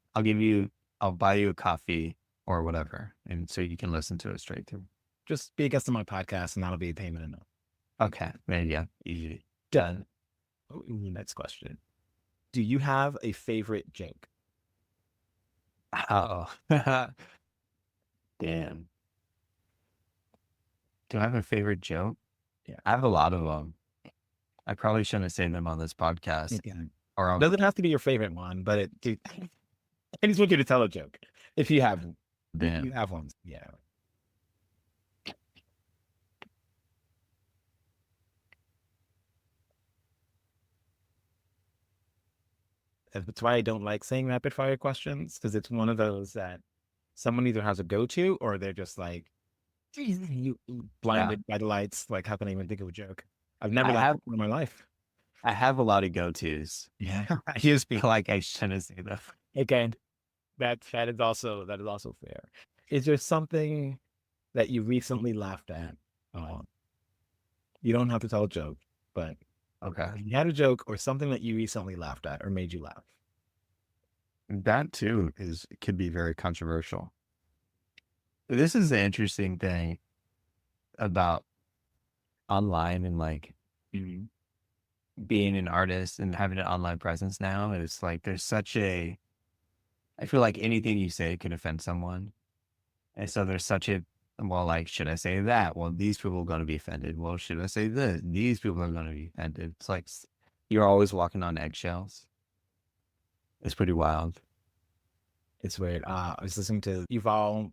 I'll buy you a coffee or whatever, and so you can listen to it straight through. Just be a guest on my podcast and that'll be payment enough. Okay, man, yeah, easy. Done. Oh, next question. Do you have a favorite joke? Oh, damn. Do I have a favorite joke? Yeah. I have a lot of them. I probably shouldn't say them on this podcast. Yeah. Or Doesn't have to be your favorite one, but I just want you to tell a joke if you have one. damn. You have one. Yeah. That's why I don't like saying rapid fire questions, because it's one of those that someone either has a go-to or they're just like, you blinded by the lights. Like, how can I even think of a joke? I've never laughed in my life. I have a lot of go-tos. Yeah. I just feel like I shouldn't say them. Again, that is also fair. Is there something that you recently laughed at? You don't have to tell a joke, but Okay. you had a joke or something that you recently laughed at or made you laugh. That too could be very controversial. This is the interesting thing about online and like being an artist and having an online presence now. It's like I feel like anything you say could offend someone. And so there's well, like, should I say that? Well, these people are going to be offended. Well, should I say this? These people are going to be offended. It's like you're always walking on eggshells. It's pretty wild. It's weird. I was listening to Yuval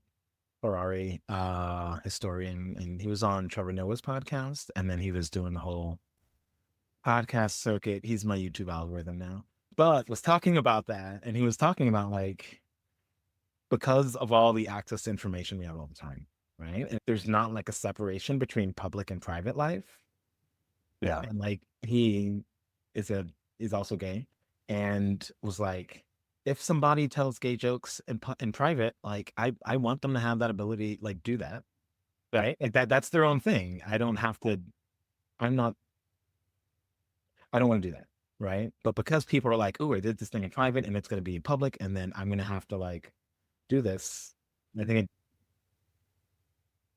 Harari, historian, and he was on Trevor Noah's podcast, and then he was doing the whole podcast circuit. He's my YouTube algorithm now, but was talking about that, and he was talking about like, because of all the access to information we have all the time, right? And there's not like a separation between public and private life. Yeah. And like he is also gay, and was like, if somebody tells gay jokes in private, like I want them to have that ability, like do that, right? Like that's their own thing. I don't have to. I don't want to do that, right? But because people are like, oh, I did this thing in private and it's going to be in public, and then I'm going to have to like do this. I think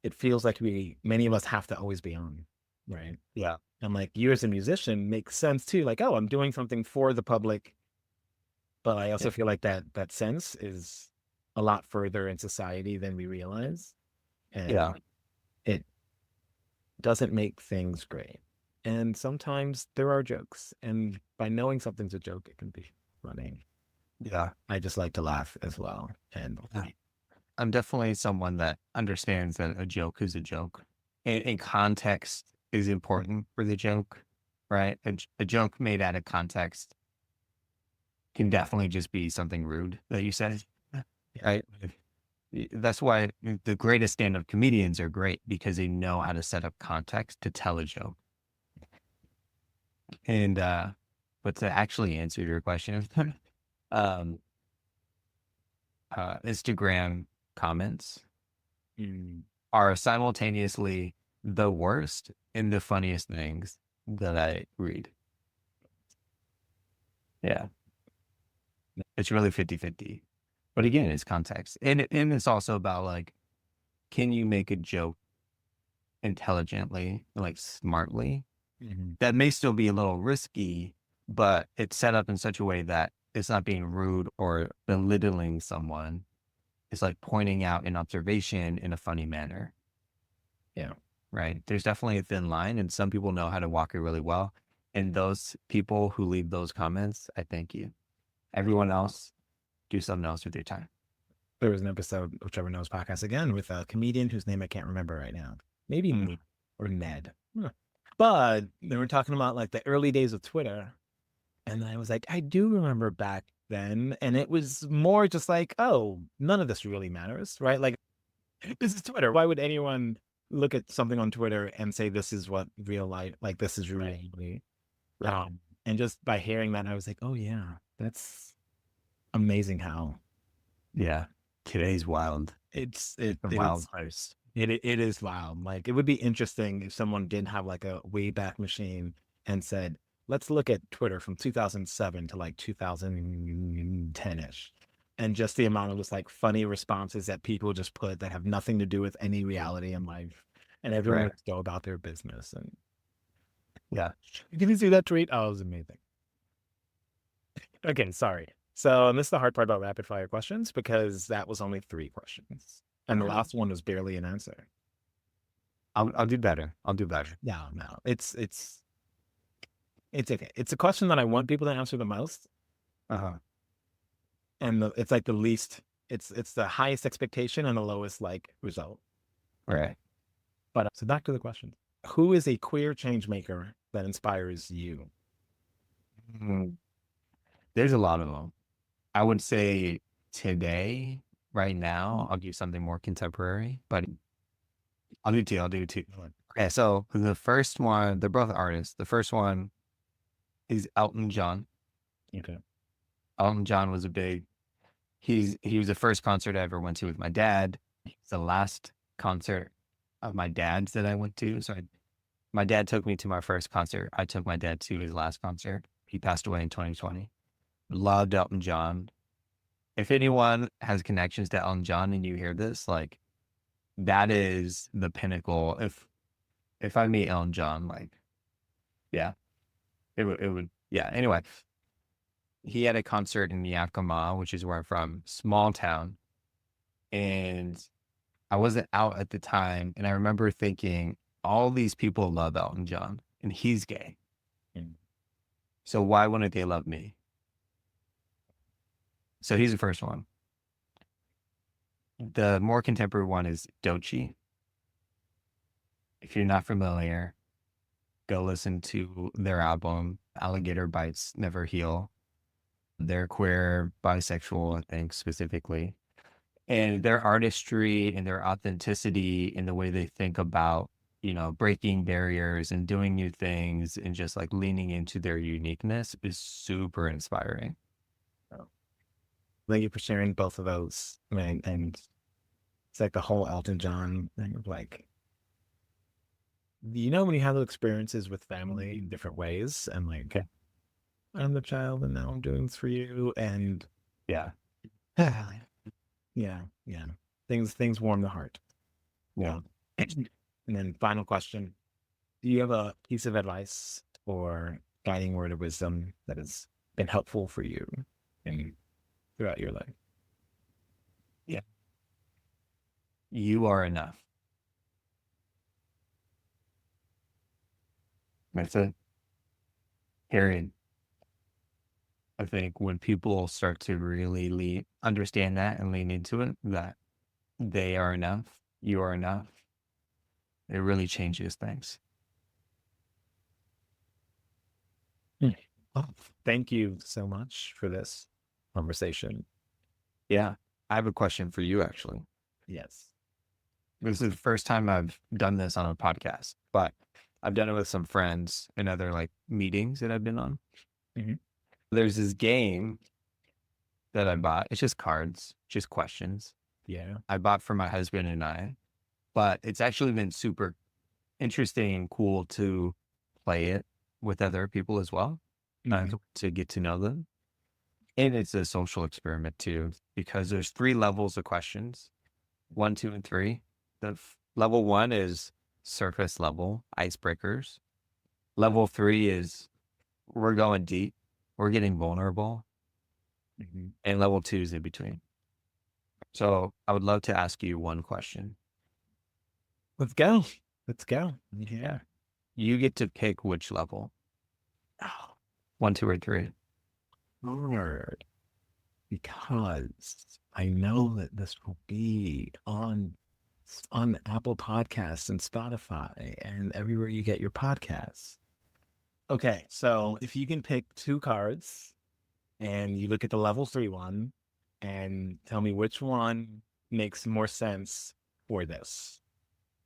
it feels like many of us have to always be on, right? Yeah. And like you as a musician makes sense too. Like, oh, I'm doing something for the public. But I also feel like that sense is a lot further in society than we realize. And it doesn't make things great. And sometimes there are jokes. And by knowing something's a joke, it can be funny. Yeah. I just like to laugh as well. And I'm definitely someone that understands that a joke is a joke. And context is important for the joke, right? A joke made out of context can definitely just be something rude that you said, right? That's why the greatest stand-up comedians are great, because they know how to set up context to tell a joke. And but to actually answer your question, Instagram comments are simultaneously the worst and the funniest things that I read. Yeah. It's really 50-50. But again, it's context. And it's also about like, can you make a joke intelligently, like smartly? That may still be a little risky, but it's set up in such a way that it's not being rude or belittling someone. It's like pointing out an observation in a funny manner. Yeah. Right. There's definitely a thin line, and some people know how to walk it really well. And those people who leave those comments, I thank you. Everyone else, do something else with your time. There was an episode of Trevor Noah's podcast again with a comedian whose name I can't remember right now. Maybe Ned or Ned. But they were talking about like the early days of Twitter. And I was like, I do remember back then. And it was more just like, oh, none of this really matters, right? Like, this is Twitter. Why would anyone look at something on Twitter and say this is what real life, like this is reality? And just by hearing that, I was like, oh yeah, that's amazing how Yeah. Today's wild. it's A wild place. it is wild. Like it would be interesting if someone did have like a Wayback Machine and said, let's look at Twitter from 2007 to like 2010-ish. And just the amount of just like funny responses that people just put that have nothing to do with any reality in life. And everyone would go about their business. And Yeah. did you see that tweet? Oh, it was amazing. Okay, sorry. So I missed the hard part about rapid fire questions because that was only 3 questions. And the last one was barely an answer. I'll do better. I'll do better. No. It's okay. It's a question that I want people to answer the most. And it's like the least, it's the highest expectation and the lowest like result. Right. But so back to the question. Who is a queer change maker that inspires you? There's a lot of them. I would say today, right now, I'll do something more contemporary, but I'll do 2. Okay, so the first one, they're both artists. The first one is Elton John. Okay. Elton John was he was the first concert I ever went to with my dad. It's the last concert of my dad's that I went to. So my dad took me to my first concert. I took my dad to his last concert. He passed away in 2020. Loved Elton John. If anyone has connections to Elton John and you hear this, like that is the pinnacle. If I meet Elton John, like, yeah, it would, yeah. Anyway, he had a concert in Yakima, which is where I'm from, small town. And I wasn't out at the time. And I remember thinking, all these people love Elton John and he's gay. So why wouldn't they love me? So he's the first one. The more contemporary one is Doechii. If you're not familiar, go listen to their album, Alligator Bites Never Heal. They're queer, bisexual, I think, specifically. And their artistry and their authenticity in the way they think about, breaking barriers and doing new things and just like leaning into their uniqueness is super inspiring. Thank you for sharing both of those. And it's like the whole Elton John thing of like, when you have those experiences with family in different ways and like, I'm the child and now I'm doing this for you. And yeah. Things warm the heart. Yeah. And then final question. Do you have a piece of advice or guiding word of wisdom that has been helpful for you throughout your life? Yeah. You are enough. That's it. Period. I think when people start to really understand that and lean into it, that they are enough, you are enough, it really changes things. Oh, thank you so much for this conversation. Yeah. I have a question for you, actually. Yes. This is the first time I've done this on a podcast, but I've done it with some friends and other like meetings that I've been on. Mhm. There's this game that I bought. It's just cards, just questions. Yeah. I bought for my husband and I, but it's actually been super interesting and cool to play it with other people as well, to get to know them. And it's a social experiment too, because there's 3 levels of questions, 1, 2, and 3. Level 1 is surface level icebreakers. Level 3 is we're going deep, we're getting vulnerable, and level 2 is in between. So I would love to ask you one question. Let's go. Yeah. You get to pick which level. 1, 2, or 3. All right. because I know that this will be on Apple Podcasts and Spotify and everywhere you get your podcasts. Okay, so if you can pick two cards and you look at the level 3 one and tell me which one makes more sense for this.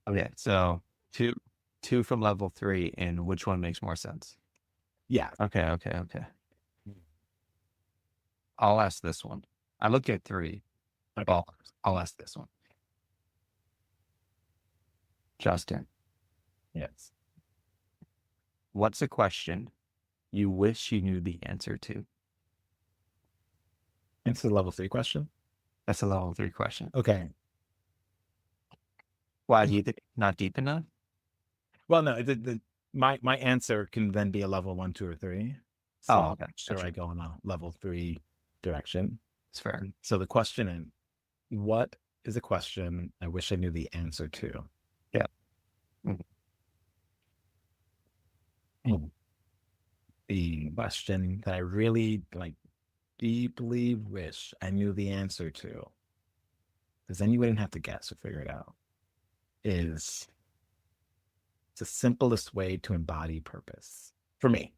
Okay, so two from level 3, and which one makes more sense? Yeah. Okay. I'll ask this one. I looked at 3. Okay. Well, I'll ask this one. Justin, Yes. what's a question you wish you knew the answer to? It's the level 3 question. That's a level 3 question. Okay. Why do you think not deep enough? Well, no, my answer can then be a level 1, 2, or 3. So Oh, okay. sure, Gotcha. I go in a level 3 direction. It's fair. So the question is, what is a question I wish I knew the answer to? Yeah. Mhm. The question that I really deeply wish I knew the answer to, because then you wouldn't have to guess or figure it out, is the simplest way to embody purpose for me.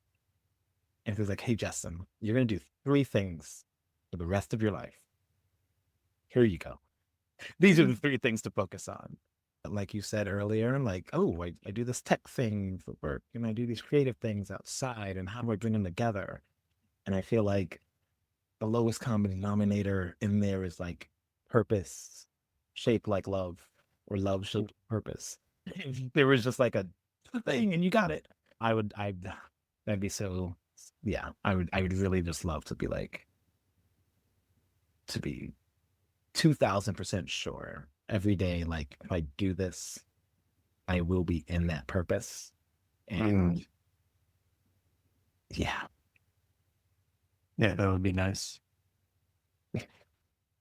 And it's like, hey, Justin, you're going to do 3 things for the rest of your life. Here you go. These are the 3 things to focus on. Like you said earlier, like, oh, I do this tech thing for work and I do these creative things outside, and how do I bring them together? And I feel like the lowest common denominator in there is like purpose shaped like love, or love shaped purpose. If there was just like a thing and you got it, that'd be so, yeah, I would really just love to be 2000% sure every day, like if I do this, I will be in that purpose. And yeah, Yeah, that would be nice.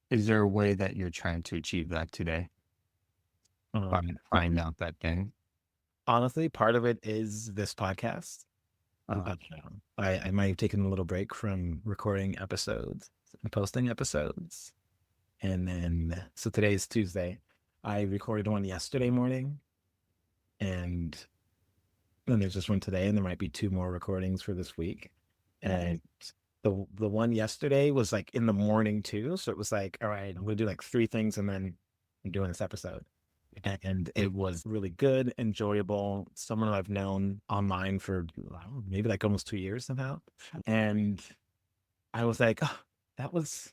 Is there a way that you're trying to achieve that today? Find out that thing. honestly, part of it is this podcast. I might have taken a little break from recording episodes and posting episodes. And then, so today is Tuesday. I recorded one yesterday morning, and then there's just one today, and there might be 2 more recordings for this week. And the one yesterday was like in the morning too. So it was like, all right, I'm going to do like 3 things and then I'm doing this episode. And it was really good, enjoyable. Someone I've known online for maybe like almost 2 years somehow. And I was like, oh, that was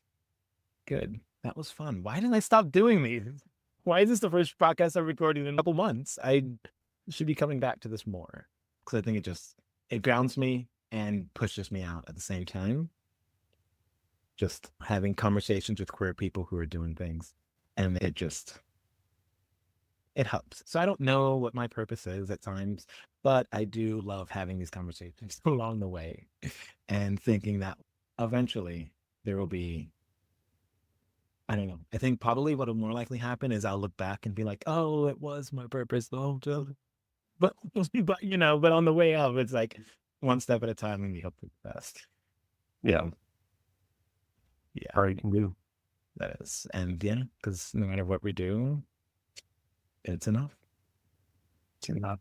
good. That was fun. Why didn't I stop doing these? Why is this the first podcast I've recorded in a couple months? I should be coming back to this more, because I think it grounds me and pushes me out at the same time. Just having conversations with queer people who are doing things, and it helps. So I don't know what my purpose is at times, but I do love having these conversations along the way and thinking that eventually there will be, I don't know. I think probably what will more likely happen is I'll look back and be like, oh, it was my purpose. Oh, but but on the way up, it's like one step at a time, and we hope for the best. Yeah. Yeah, Or you can do. that is. And yeah, because no matter what we do, it's enough. It's enough.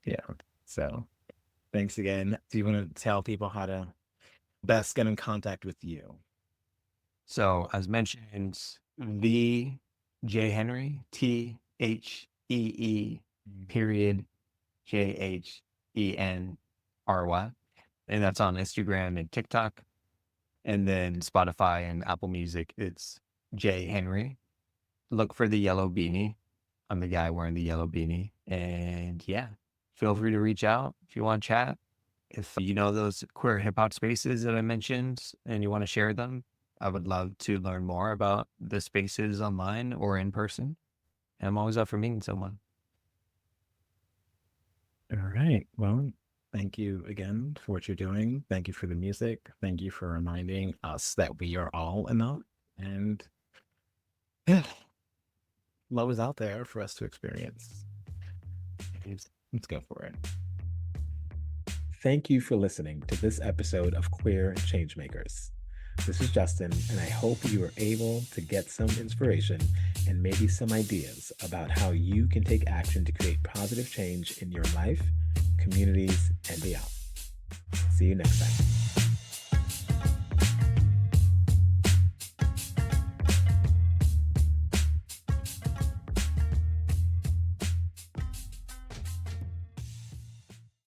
Yeah. So thanks again. Do you want to tell people how to best get in contact with you? So as mentioned, the J Henry, THEE period JHENRY. And that's on Instagram and TikTok. And then Spotify and Apple Music, it's J Henry. Look for the yellow beanie. I'm the guy wearing the yellow beanie. And yeah, feel free to reach out if you want to chat. If you know those queer hip hop spaces that I mentioned and you want to share them, I would love to learn more about the spaces online or in person. And I'm always up for meeting someone. All right. Well, thank you again for what you're doing. Thank you for the music. Thank you for reminding us that we are all enough. And yeah, love is out there for us to experience. Let's go for it. Thank you for listening to this episode of Queer Changemakers. This is Justin, and I hope you are able to get some inspiration and maybe some ideas about how you can take action to create positive change in your life, communities, and beyond. See you next time.